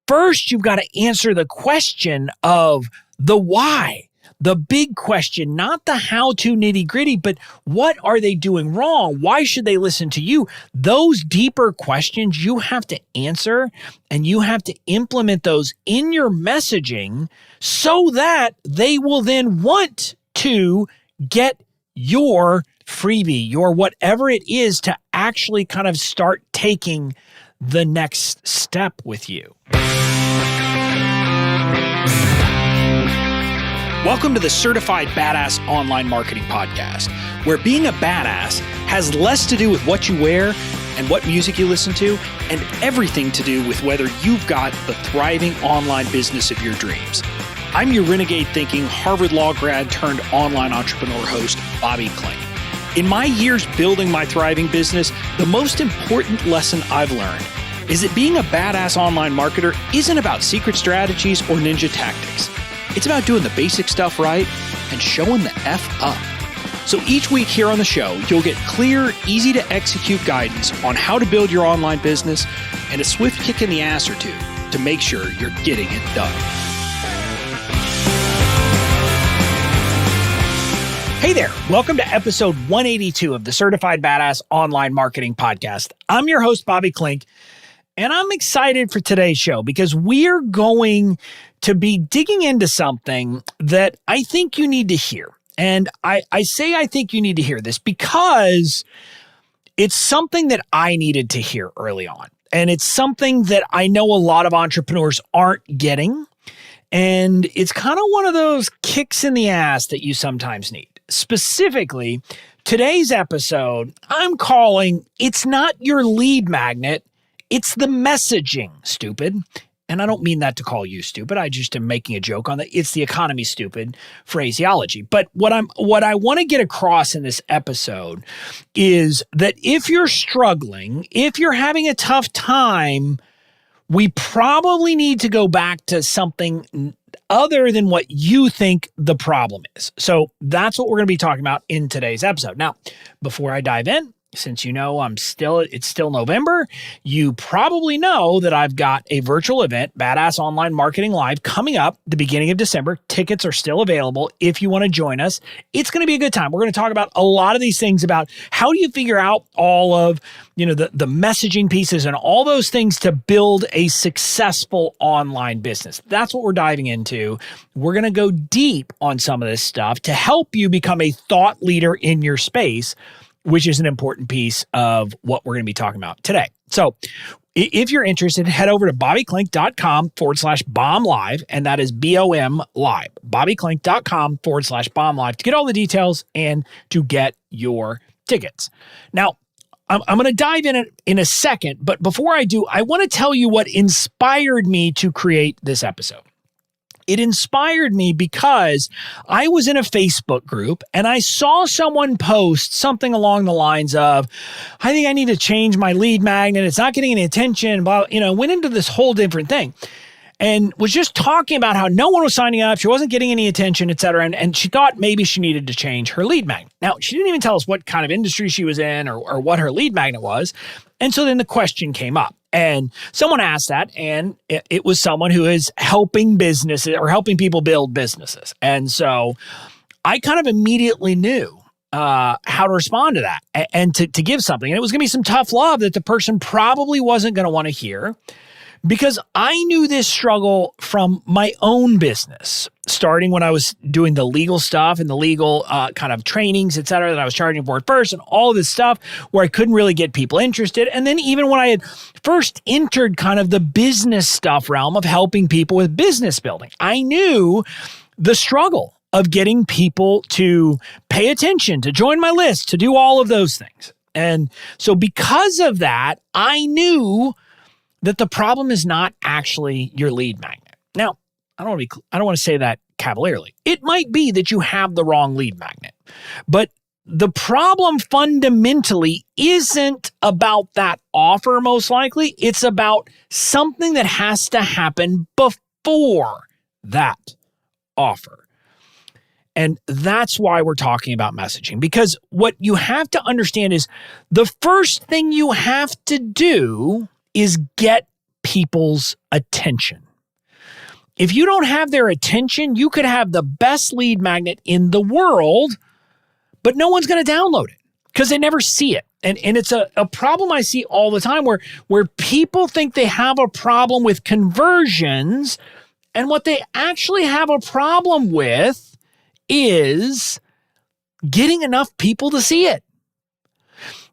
first you've got to answer the question of the why. The big question, not the how-to nitty-gritty, but what are they doing wrong? Why should they listen to you? Those deeper questions you have to answer, and you have to implement those in your messaging so that they will then want to get your freebie, your whatever it is, to actually kind of start taking the next step with you. Welcome to the Certified Badass Online Marketing Podcast, where being a badass has less to do with what you wear and what music you listen to, and everything to do with whether you've got the thriving online business of your dreams. I'm your renegade thinking Harvard Law grad turned online entrepreneur host, Bobby Klink. In my years building my thriving business, the most important lesson I've learned is that being a badass online marketer isn't about secret strategies or ninja tactics. It's about doing the basic stuff right and showing the F up. So each week here on the show, you'll get clear, easy to execute guidance on how to build your online business and a swift kick in the ass or two to make sure you're getting it done. Hey there, welcome to episode 182 of the Certified Badass Online Marketing Podcast. I'm your host, Bobby Klink, and I'm excited for today's show because we're going to be digging into something that I think you need to hear. And I say I think you need to hear this because it's something that I needed to hear early on. And it's something that I know a lot of entrepreneurs aren't getting. And it's kind of one of those kicks in the ass that you sometimes need. Specifically, today's episode, I'm calling It's Not Your Lead Magnet, It's the Messaging, stupid. And I don't mean that to call you stupid. I just am making a joke on the it's the economy stupid phraseology. But what I want to get across in this episode is that if you're struggling, if you're having a tough time, we probably need to go back to something other than what you think the problem is. So that's what we're going to be talking about in today's episode. Now, before I dive in, since you know it's still November, you probably know that I've got a virtual event, Badass Online Marketing Live, coming up the beginning of December. Tickets are still available if you want to join us. It's going to be a good time. We're going to talk about a lot of these things about how do you figure out all of, the messaging pieces and all those things to build a successful online business. That's what we're diving into. We're going to go deep on some of this stuff to help you become a thought leader in your space, which is an important piece of what we're going to be talking about today. So if you're interested, head over to bobbyklink.com/bomb live, and that is BOM live, bobbyklink.com/bomb live to get all the details and to get your tickets. Now, I'm going to dive in a second, but before I do, I want to tell you what inspired me to create this episode. It inspired me because I was in a Facebook group and I saw someone post something along the lines of, I think I need to change my lead magnet. It's not getting any attention. But, went into this whole different thing and was just talking about how no one was signing up. She wasn't getting any attention, et cetera. And she thought maybe she needed to change her lead magnet. Now, she didn't even tell us what kind of industry she was in or what her lead magnet was. And so then the question came up. And someone asked that, and it was someone who is helping businesses or helping people build businesses. And so I kind of immediately knew how to respond to that and to give something. And it was going to be some tough love that the person probably wasn't going to want to hear, because I knew this struggle from my own business, starting when I was doing the legal stuff and the legal kind of trainings, et cetera, that I was charging for at first, and all of this stuff where I couldn't really get people interested. And then even when I had first entered kind of the business stuff realm of helping people with business building, I knew the struggle of getting people to pay attention, to join my list, to do all of those things. And so because of that, I knew that the problem is not actually your lead magnet. Now, I don't want to say that cavalierly. It might be that you have the wrong lead magnet, but the problem fundamentally isn't about that offer, most likely. It's about something that has to happen before that offer. And that's why we're talking about messaging, because what you have to understand is the first thing you have to do is get people's attention. If you don't have their attention, you could have the best lead magnet in the world, but no one's going to download it because they never see it. And it's a problem I see all the time where people think they have a problem with conversions, and what they actually have a problem with is getting enough people to see it.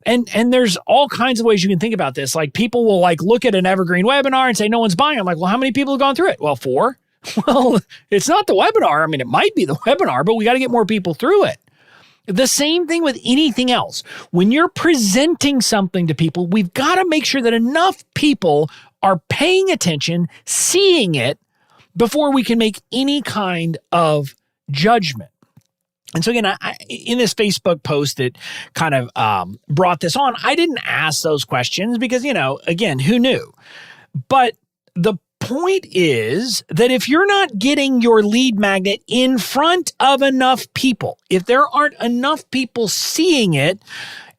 And there's all kinds of ways you can think about this. Like people will look at an evergreen webinar and say, no one's buying. I'm like, well, how many people have gone through it? Well, 4. Well, it's not the webinar. I mean, it might be the webinar, but we got to get more people through it. The same thing with anything else. When you're presenting something to people, we've got to make sure that enough people are paying attention, seeing it, before we can make any kind of judgment. And so again, I in this Facebook post that kind of brought this on, I didn't ask those questions because, again, who knew? But the point is that if you're not getting your lead magnet in front of enough people, if there aren't enough people seeing it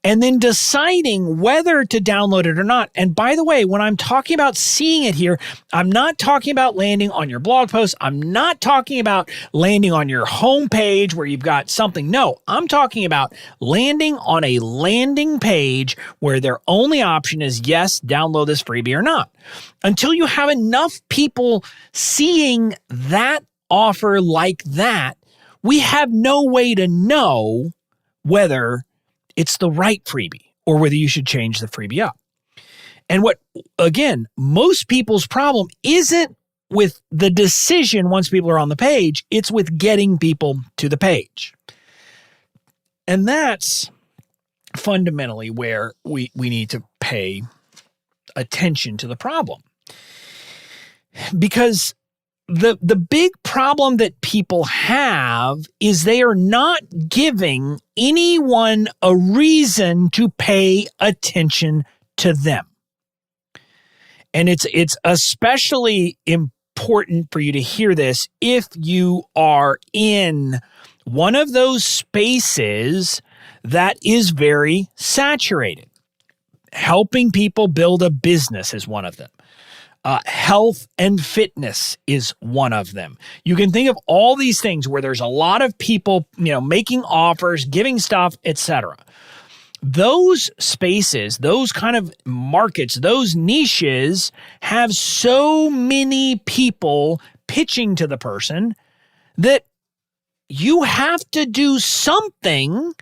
and then deciding whether to download it or not. And by the way, when I'm talking about seeing it here, I'm not talking about landing on your blog post. I'm not talking about landing on your homepage where you've got something. No, I'm talking about landing on a landing page where their only option is, yes, download this freebie or not. Until you have enough people seeing that offer like that, we have no way to know whether it's the right freebie or whether you should change the freebie up. And again, most people's problem isn't with the decision once people are on the page, it's with getting people to the page. And that's fundamentally where we need to pay attention to the problem. Because the big problem that people have is they are not giving anyone a reason to pay attention to them. And it's especially important for you to hear this if you are in one of those spaces that is very saturated. Helping people build a business is one of them. Health and fitness is one of them. You can think of all these things where there's a lot of people, making offers, giving stuff, etc. Those spaces, those kind of markets, those niches have so many people pitching to the person that you have to do something,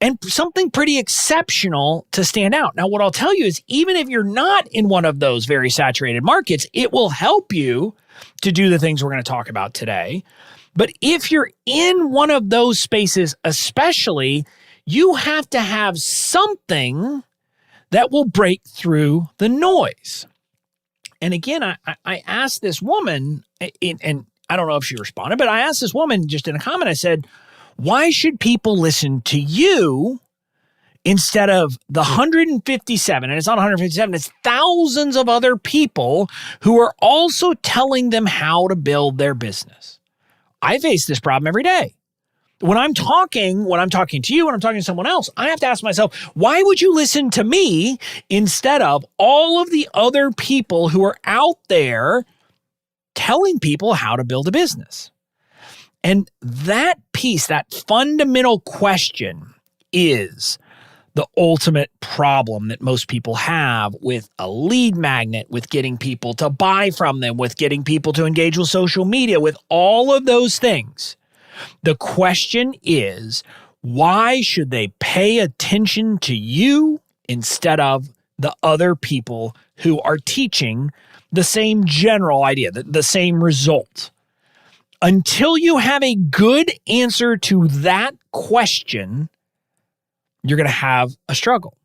and something pretty exceptional, to stand out. Now, what I'll tell you is even if you're not in one of those very saturated markets, it will help you to do the things we're going to talk about today. But if you're in one of those spaces especially, you have to have something that will break through the noise. And again, I asked this woman, and I don't know if she responded, but I asked this woman just in a comment, I said, why should people listen to you instead of the 157? And it's not 157, it's thousands of other people who are also telling them how to build their business. I face this problem every day. When I'm talking to you, when I'm talking to someone else, I have to ask myself, why would you listen to me instead of all of the other people who are out there telling people how to build a business? And that piece, that fundamental question, is the ultimate problem that most people have with a lead magnet, with getting people to buy from them, with getting people to engage with social media, with all of those things. The question is, why should they pay attention to you instead of the other people who are teaching the same general idea, the same result? Until you have a good answer to that question, you're going to have a struggle.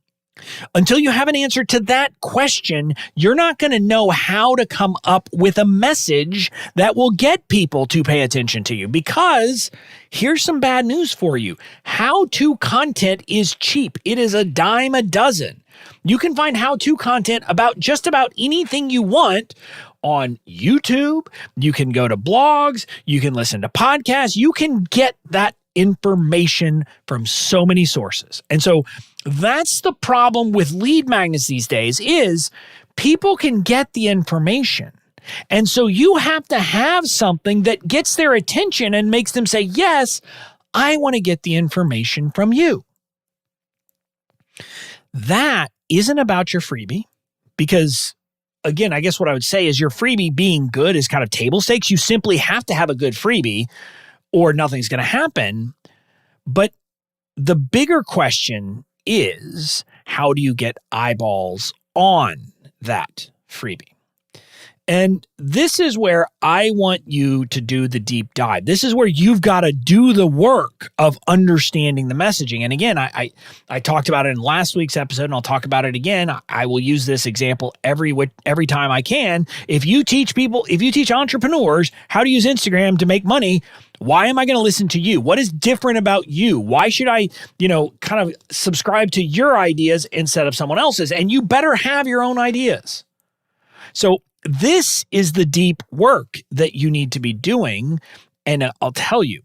Until you have an answer to that question, you're not going to know how to come up with a message that will get people to pay attention to you. Because here's some bad news for you. How-to content is cheap. It is a dime a dozen. You can find how-to content about just about anything you want on YouTube. You can go to blogs. You can listen to podcasts. You can get that information from so many sources. And so that's the problem with lead magnets these days, is people can get the information. And so you have to have something that gets their attention and makes them say, yes, I want to get the information from you. That isn't about your freebie because, again, I guess what I would say is your freebie being good is kind of table stakes. You simply have to have a good freebie or nothing's going to happen. But the bigger question is, how do you get eyeballs on that freebie? And this is where I want you to do the deep dive. This is where you've got to do the work of understanding the messaging. And again, I talked about it in last week's episode, and I'll talk about it again. I will use this example every time I can. If you teach entrepreneurs how to use Instagram to make money, why am I going to listen to you? What is different about you? Why should I, kind of subscribe to your ideas instead of someone else's? And you better have your own ideas. So this is the deep work that you need to be doing. And I'll tell you,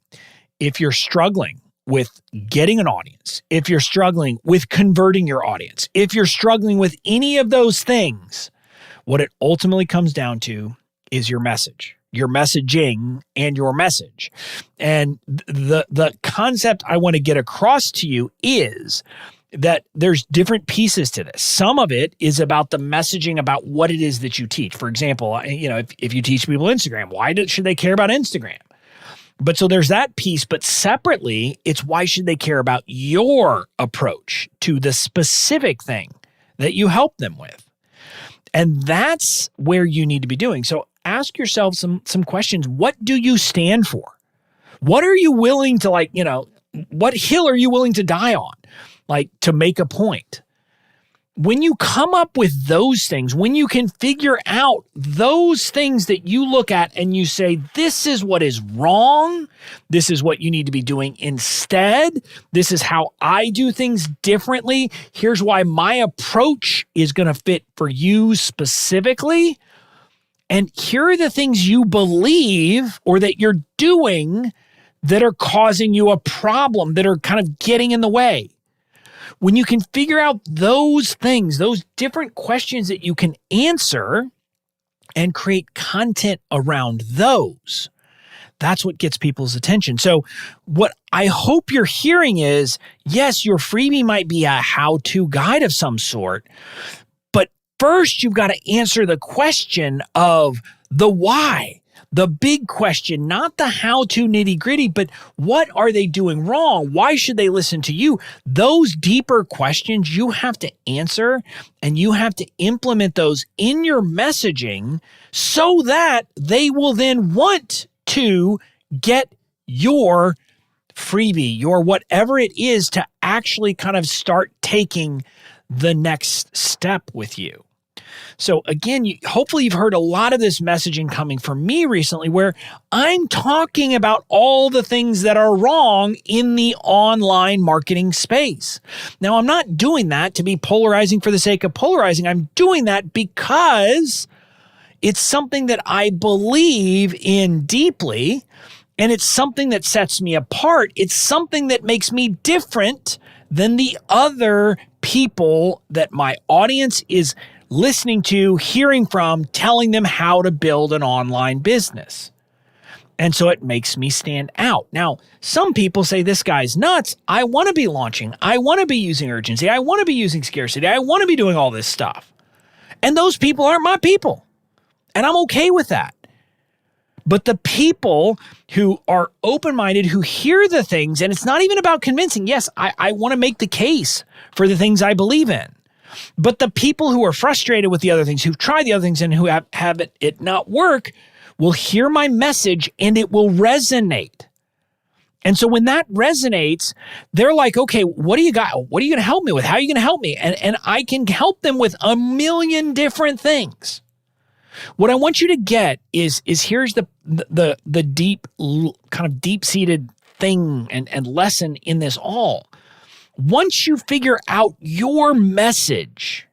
if you're struggling with getting an audience, if you're struggling with converting your audience, if you're struggling with any of those things, what it ultimately comes down to is your message, your messaging and your message. And the concept I want to get across to you is that there's different pieces to this. Some of it is about the messaging about what it is that you teach. For example, if you teach people Instagram, why should they care about Instagram? But so there's that piece, but separately, it's why should they care about your approach to the specific thing that you help them with? And that's where you need to be doing. So ask yourself some questions. What do you stand for? What are you willing to what hill are you willing to die on? To make a point. When you come up with those things, when you can figure out those things that you look at and you say, this is what is wrong, this is what you need to be doing instead, this is how I do things differently, here's why my approach is going to fit for you specifically, and here are the things you believe or that you're doing that are causing you a problem, that are kind of getting in the way. When you can figure out those things, those different questions that you can answer and create content around those, that's what gets people's attention. So what I hope you're hearing is, yes, your freebie might be a how-to guide of some sort, but first you've got to answer the question of the why. The big question, not the how-to nitty-gritty, but what are they doing wrong? Why should they listen to you? Those deeper questions you have to answer, and you have to implement those in your messaging so that they will then want to get your freebie, your whatever it is, to actually kind of start taking the next step with you. So again, hopefully you've heard a lot of this messaging coming from me recently where I'm talking about all the things that are wrong in the online marketing space. Now, I'm not doing that to be polarizing for the sake of polarizing. I'm doing that because it's something that I believe in deeply, and it's something that sets me apart. It's something that makes me different than the other people that my audience is listening to, hearing from, telling them how to build an online business. And so it makes me stand out. Now, some people say this guy's nuts. I want to be launching. I want to be using urgency. I want to be using scarcity. I want to be doing all this stuff. And those people aren't my people. And I'm okay with that. But the people who are open-minded, who hear the things, and it's not even about convincing. Yes, I want to make the case for the things I believe in. But the people who are frustrated with the other things, who've tried the other things and who have it not work, will hear my message and it will resonate. And so when that resonates, they're like, okay, what do you got? What are you going to help me with? How are you going to help me? And I can help them with a million different things. What I want you to get is here's the deep, kind of deep-seated thing and lesson in this all. Once you figure out your message,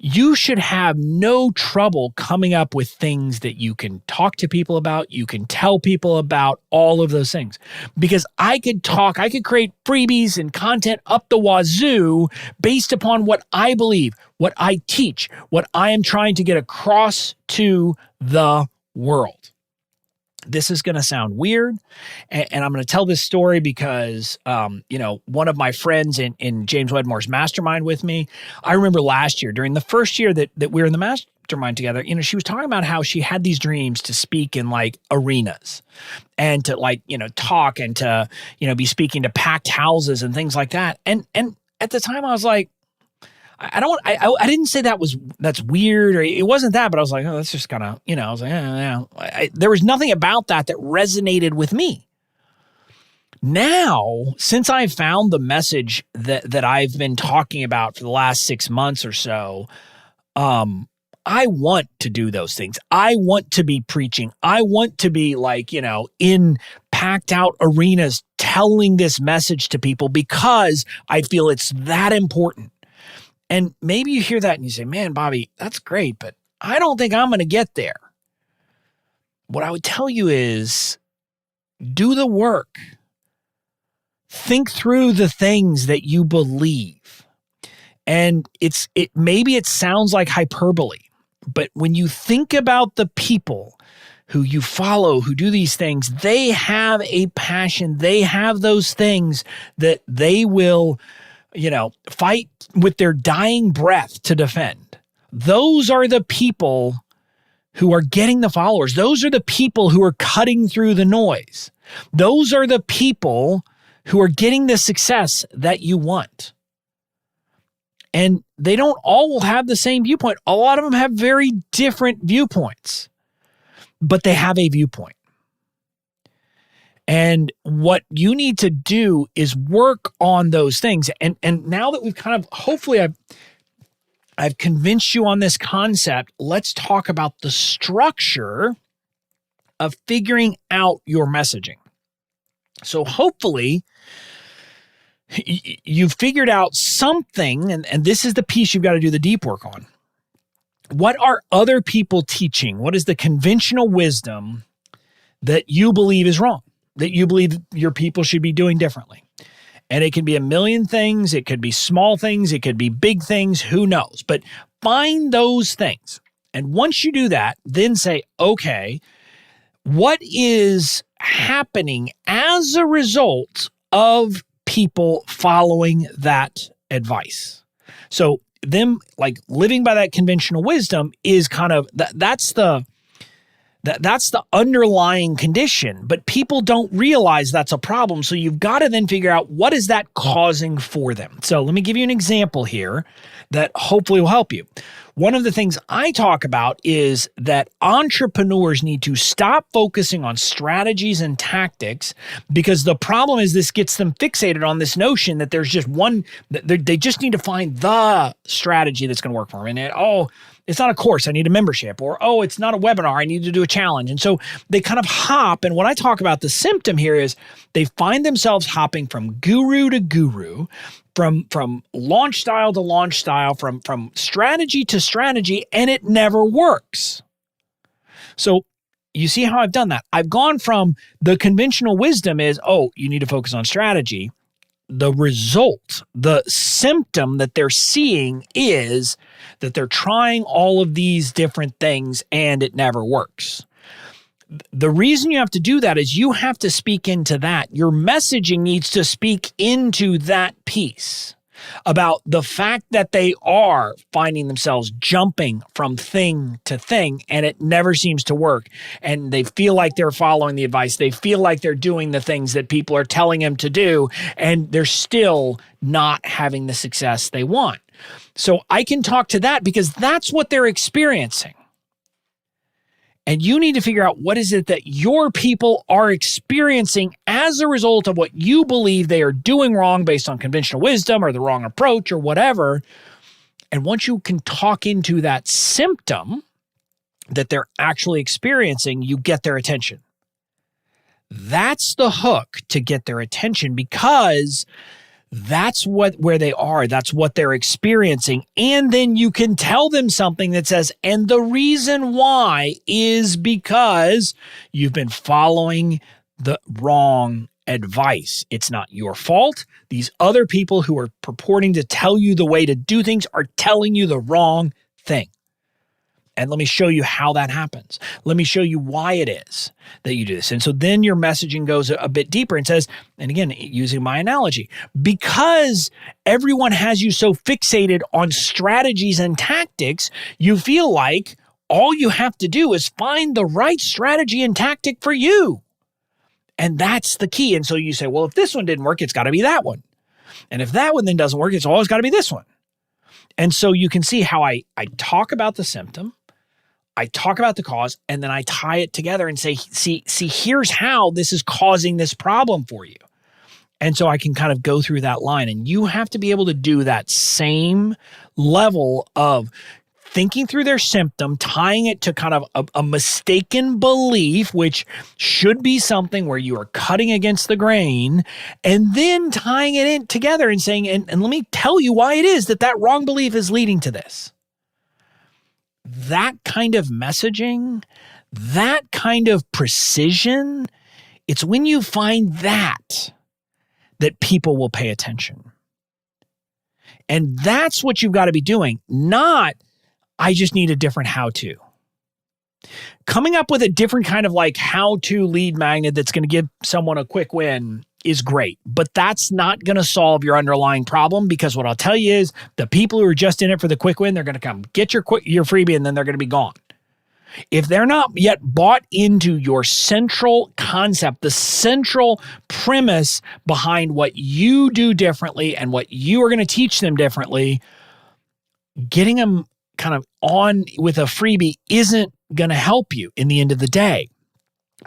you should have no trouble coming up with things that you can talk to people about, you can tell people about, all of those things. Because I could create freebies and content up the wazoo based upon what I believe, what I teach, what I am trying to get across to the world. This is going to sound weird, and I'm going to tell this story because, one of my friends in James Wedmore's mastermind with me, I remember last year, during the first year that we were in the mastermind together, she was talking about how she had these dreams to speak in like arenas and to talk and to, be speaking to packed houses and things like that. And at the time I was like, I didn't say that's weird, or it wasn't that, but I was like, oh, that's just kind of, I was like, there was nothing about that resonated with me. Now, since I found the message that I've been talking about for the last 6 months or so, I want to do those things. I want to be preaching. I want to be in packed out arenas telling this message to people because I feel it's that important. And maybe you hear that and you say, man, Bobby, that's great, but I don't think I'm going to get there. What I would tell you is do the work. Think through the things that you believe. And maybe it sounds like hyperbole, but when you think about the people who you follow, who do these things, they have a passion. They have those things that they will fight with their dying breath to defend. Those are the people who are getting the followers. Those are the people who are cutting through the noise. Those are the people who are getting the success that you want. And they don't all have the same viewpoint. A lot of them have very different viewpoints, but they have a viewpoint. And what you need to do is work on those things. And now that we've hopefully I've convinced you on this concept, let's talk about the structure of figuring out your messaging. So hopefully you've figured out something, and this is the piece you've got to do the deep work on. What are other people teaching? What is the conventional wisdom that you believe is wrong, that you believe your people should be doing differently? And it can be a million things. It could be small things. It could be big things. Who knows? But find those things. And once you do that, then say, okay, what is happening as a result of people following that advice? So them living by that conventional wisdom is that's the underlying condition, but people don't realize that's a problem. So you've got to then figure out what is that causing for them. So let me give you an example here that hopefully will help you. One of the things I talk about is that entrepreneurs need to stop focusing on strategies and tactics, because the problem is this gets them fixated on this notion that there's just one, they just need to find the strategy that's going to work for them. And it's not a course, I need a membership, or, it's not a webinar, I need to do a challenge. And so they kind of hop. And what I talk about, the symptom here is they find themselves hopping from guru to guru, from launch style to launch style, from strategy to strategy, and it never works. So you see how I've done that. I've gone from the conventional wisdom is, you need to focus on strategy. The result, the symptom that they're seeing is that they're trying all of these different things and it never works. The reason you have to do that is you have to speak into that. Your messaging needs to speak into that piece about the fact that they are finding themselves jumping from thing to thing and it never seems to work. And they feel like they're following the advice. They feel like they're doing the things that people are telling them to do, and they're still not having the success they want. So I can talk to that because that's what they're experiencing. And you need to figure out what is it that your people are experiencing as a result of what you believe they are doing wrong based on conventional wisdom or the wrong approach or whatever. And once you can talk into that symptom that they're actually experiencing, you get their attention. That's the hook to get their attention, because That's where they are. That's what they're experiencing. And then you can tell them something that says, and the reason why is because you've been following the wrong advice. It's not your fault. These other people who are purporting to tell you the way to do things are telling you the wrong thing. And let me show you how that happens. Let me show you why it is that you do this. And so then your messaging goes a bit deeper and says, and again, using my analogy, because everyone has you so fixated on strategies and tactics, you feel like all you have to do is find the right strategy and tactic for you. And that's the key. And so you say, well, if this one didn't work, it's got to be that one. And if that one then doesn't work, it's always got to be this one. And so you can see how I talk about the symptom, I talk about the cause, and then I tie it together and say, see, here's how this is causing this problem for you. And so I can kind of go through that line. And you have to be able to do that same level of thinking through their symptom, tying it to kind of a mistaken belief, which should be something where you are cutting against the grain, and then tying it in together and saying, and let me tell you why it is that wrong belief is leading to this. That kind of messaging, that kind of precision, it's when you find that people will pay attention. And that's what you've got to be doing, not, I just need a different how-to. Coming up with a different kind of like how-to lead magnet that's going to give someone a quick win is great, but that's not going to solve your underlying problem, because what I'll tell you is the people who are just in it for the quick win, they're going to come get your freebie and then they're going to be gone. If they're not yet bought into your central concept, the central premise behind what you do differently and what you are going to teach them differently, getting them kind of on with a freebie isn't going to help you in the end of the day,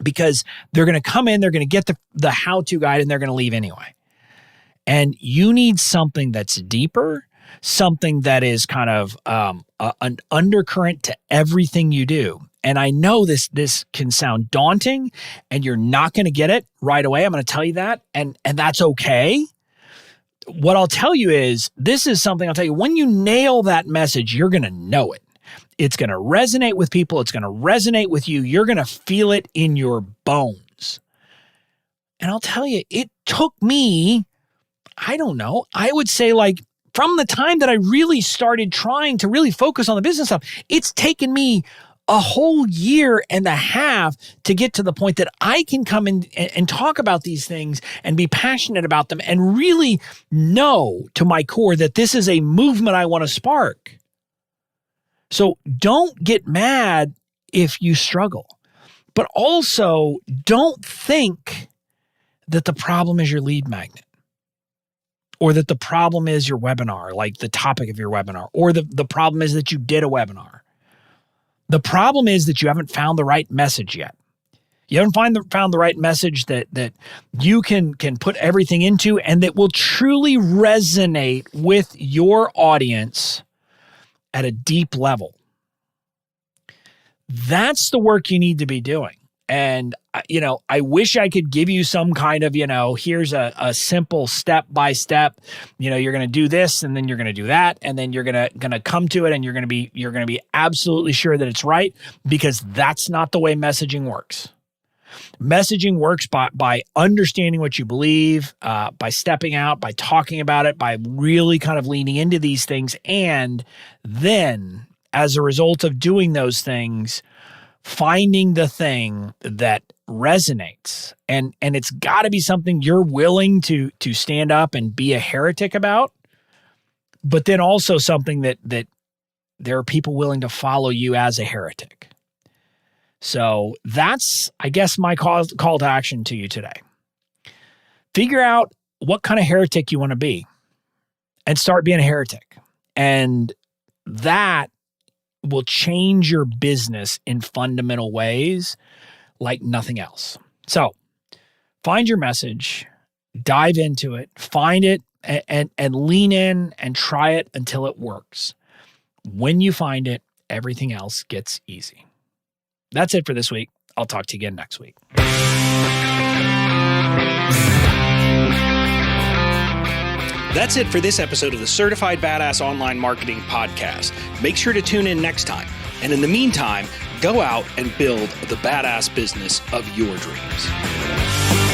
because they're going to come in, they're going to get the how-to guide, and they're going to leave anyway. And you need something that's deeper, something that is kind of an undercurrent to everything you do. And I know this can sound daunting, and you're not going to get it right away. I'm going to tell you that, and that's okay. What I'll tell you is, this is something I'll tell you, when you nail that message, you're going to know it. It's going to resonate with people. It's going to resonate with you. You're going to feel it in your bones. And I'll tell you, it took me, I don't know, I would say like from the time that I really started trying to really focus on the business stuff, it's taken me a whole year and a half to get to the point that I can come in and talk about these things and be passionate about them and really know to my core that this is a movement I want to spark. So don't get mad if you struggle, but also don't think that the problem is your lead magnet, or that the problem is your webinar, like the topic of your webinar, or the problem is that you did a webinar. The problem is that you haven't found the right message yet. You haven't found the right message that you can put everything into and that will truly resonate with your audience at a deep level. That's the work you need to be doing. And, I wish I could give you some kind of, here's a simple step-by-step, you're going to do this and then you're going to do that. And then you're going to come to it and you're going to be absolutely sure that it's right, because that's not the way messaging works. Messaging works by understanding what you believe, by stepping out, by talking about it, by really kind of leaning into these things. And then as a result of doing those things, finding the thing that resonates. And it's got to be something you're willing to stand up and be a heretic about, but then also something that there are people willing to follow you as a heretic. So that's, I guess, my call to action to you today. Figure out what kind of heretic you want to be and start being a heretic. And that will change your business in fundamental ways like nothing else. So find your message, dive into it, find it, and lean in and try it until it works. When you find it, everything else gets easy. That's it for this week. I'll talk to you again next week. That's it for this episode of the Certified Badass Online Marketing Podcast. Make sure to tune in next time. And in the meantime, go out and build the badass business of your dreams.